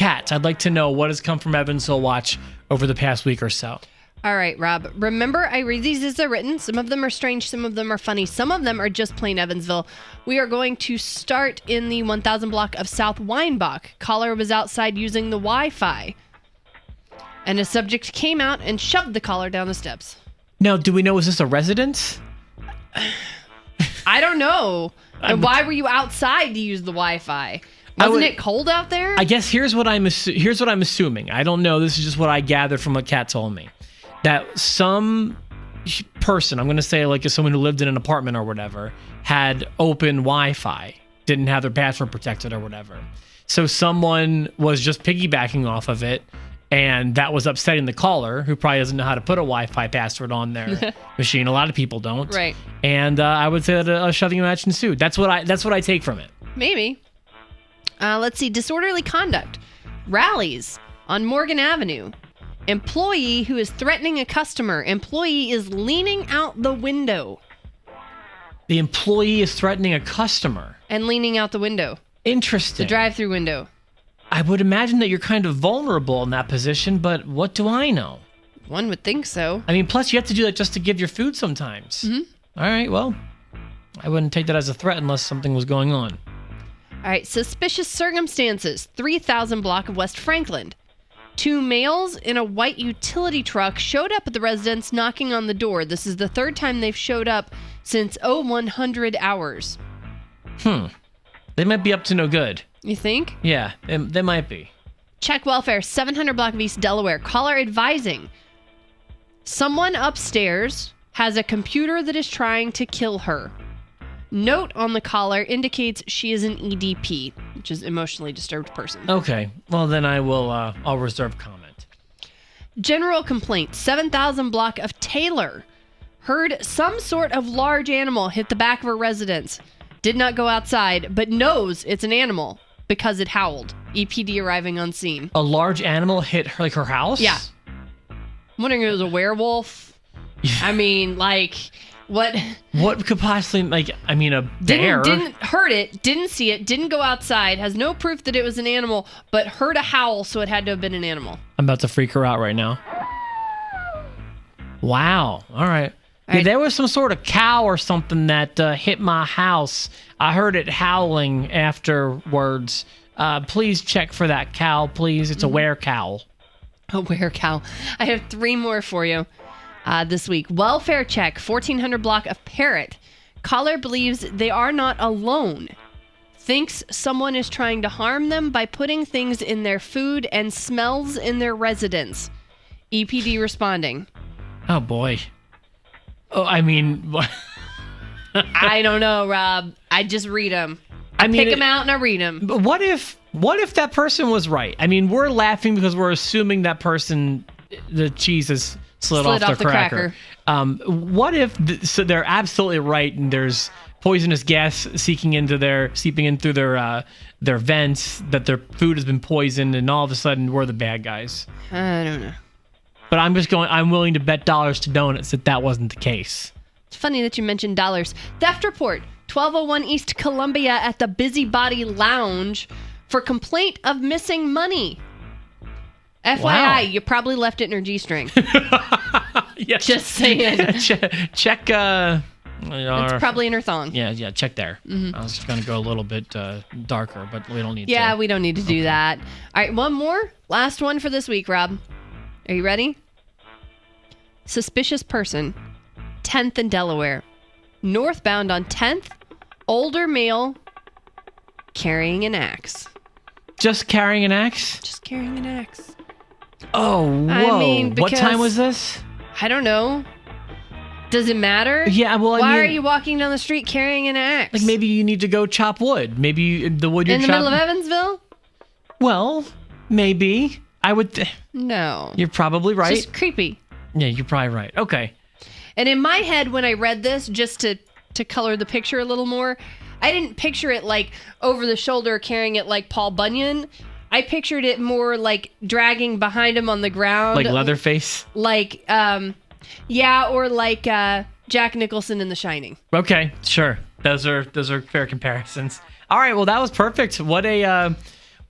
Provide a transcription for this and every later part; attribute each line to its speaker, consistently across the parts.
Speaker 1: cats. I'd like to know what has come from Evansville Watch over the past week or so.
Speaker 2: All right, Rob. Remember, I read these as they're written. Some of them are strange. Some of them are funny. Some of them are just plain Evansville. We are going to start in the 1000 block of South Weinbach. Caller was outside using the Wi-Fi, and a subject came out and shoved the caller down the steps.
Speaker 1: Now, do we know, is this a residence?
Speaker 2: I don't know. And why were you outside to use the Wi-Fi? Wasn't it cold out there?
Speaker 1: I guess here's what I'm assuming. I don't know. This is just what I gathered from what Kat told me. That some person, I'm going to say like someone who lived in an apartment or whatever, had open Wi-Fi, didn't have their password protected or whatever. So someone was just piggybacking off of it, and that was upsetting the caller, who probably doesn't know how to put a Wi-Fi password on their machine. A lot of people don't.
Speaker 2: Right. And
Speaker 1: I would say that a shoving match ensued. That's what I take from it.
Speaker 2: Maybe. Let's see. Disorderly conduct. Rallies on Morgan Avenue. Employee who is threatening a customer. Employee is leaning out the window.
Speaker 1: The employee is threatening a customer.
Speaker 2: And leaning out the window.
Speaker 1: Interesting.
Speaker 2: The drive-through window.
Speaker 1: I would imagine that you're kind of vulnerable in that position, but what do I know?
Speaker 2: One would think so.
Speaker 1: I mean, plus you have to do that just to give your food sometimes.
Speaker 2: Mm-hmm.
Speaker 1: All right, well, I wouldn't take that as a threat unless something was going on.
Speaker 2: All right, suspicious circumstances. 3000 block of West Franklin. 2 males in a white utility truck showed up at the residence knocking on the door. This is the third time they've showed up since 0100 hours.
Speaker 1: They might be up to no good.
Speaker 2: You think?
Speaker 1: Yeah, they might be.
Speaker 2: Check welfare, 700 block of East Delaware. Caller advising. Someone upstairs has a computer that is trying to kill her. Note on the caller indicates she is an EDP, which is emotionally disturbed person.
Speaker 1: Okay, well then I'll reserve comment.
Speaker 2: General complaint, 7000 block of Taylor. Heard some sort of large animal hit the back of her residence. Did not go outside, but knows it's an animal because it howled. EPD arriving on scene.
Speaker 1: A large animal hit her house?
Speaker 2: Yeah. I'm wondering if it was a werewolf. I mean, like, what?
Speaker 1: What could possibly, a bear?
Speaker 2: Didn't hurt it, didn't see it, didn't go outside, has no proof that it was an animal, but heard a howl, so it had to have been an animal.
Speaker 1: I'm about to freak her out right now. Wow. All right. Yeah, there was some sort of cow or something that hit my house. I heard it howling afterwards. Please check for that cow, please. It's a were-cow.
Speaker 2: A were-cow. I have 3 more for you this week. Welfare check, 1400 block of Parrot. Caller believes they are not alone. Thinks someone is trying to harm them by putting things in their food and smells in their residence. EPD responding.
Speaker 1: Oh, boy. Oh, I mean...
Speaker 2: I don't know, Rob. I just read them. I pick them out and I read them.
Speaker 1: But what if that person was right? I mean, we're laughing because we're assuming that person, the cheese is slid off the cracker. What if so they're absolutely right and there's poisonous gas seeping in through their vents, that their food has been poisoned, and all of a sudden we're the bad guys?
Speaker 2: I don't know.
Speaker 1: But I'm willing to bet dollars to donuts that wasn't the case.
Speaker 2: It's funny that you mentioned dollars. Theft report, 1201 East Columbia at the Busybody Lounge for complaint of missing money. FYI,
Speaker 1: wow.
Speaker 2: You probably left it in her G-string.
Speaker 1: Yes.
Speaker 2: Just saying.
Speaker 1: Check.
Speaker 2: It's probably in her thong.
Speaker 1: Yeah, check there. Mm-hmm. I was just going to go a little bit darker, but we don't need to.
Speaker 2: Yeah, we don't need to do that. All right, one more. Last one for this week, Rob. Are you ready? Suspicious person, 10th in Delaware. Northbound on 10th, older male, carrying an axe.
Speaker 1: Just carrying an axe?
Speaker 2: Just carrying an axe.
Speaker 1: Oh, whoa.
Speaker 2: I mean,
Speaker 1: what time was this?
Speaker 2: I don't know. Does it matter?
Speaker 1: Yeah, well,
Speaker 2: Why are you walking down the street carrying an axe?
Speaker 1: Like maybe you need to go chop wood. Maybe the wood you're chopping...
Speaker 2: In the middle of Evansville?
Speaker 1: Well, maybe. I would...
Speaker 2: No.
Speaker 1: You're probably right.
Speaker 2: It's just creepy.
Speaker 1: Yeah, you're probably right. Okay.
Speaker 2: And in my head, when I read this, just to color the picture a little more, I didn't picture it like over the shoulder carrying it like Paul Bunyan. I pictured it more like dragging behind him on the ground.
Speaker 1: Like Leatherface?
Speaker 2: Like, yeah, or like Jack Nicholson in The Shining.
Speaker 1: Okay, sure. Those are fair comparisons. All right, well, that was perfect. What a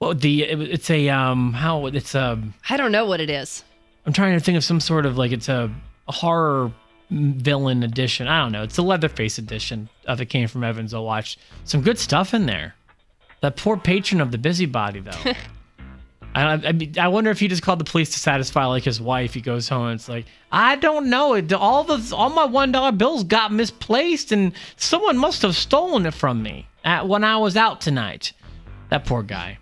Speaker 1: Well, it's a how it's a.
Speaker 2: I don't know what it is.
Speaker 1: I'm trying to think of some sort of like it's a horror villain edition. I don't know. It's the Leatherface edition of It Came from Evansville. Watch some good stuff in there. That poor patron of the busybody though. I wonder if he just called the police to satisfy like his wife. He goes home and it's like, I don't know. All my $1 bills got misplaced and someone must have stolen it from me when I was out tonight. That poor guy.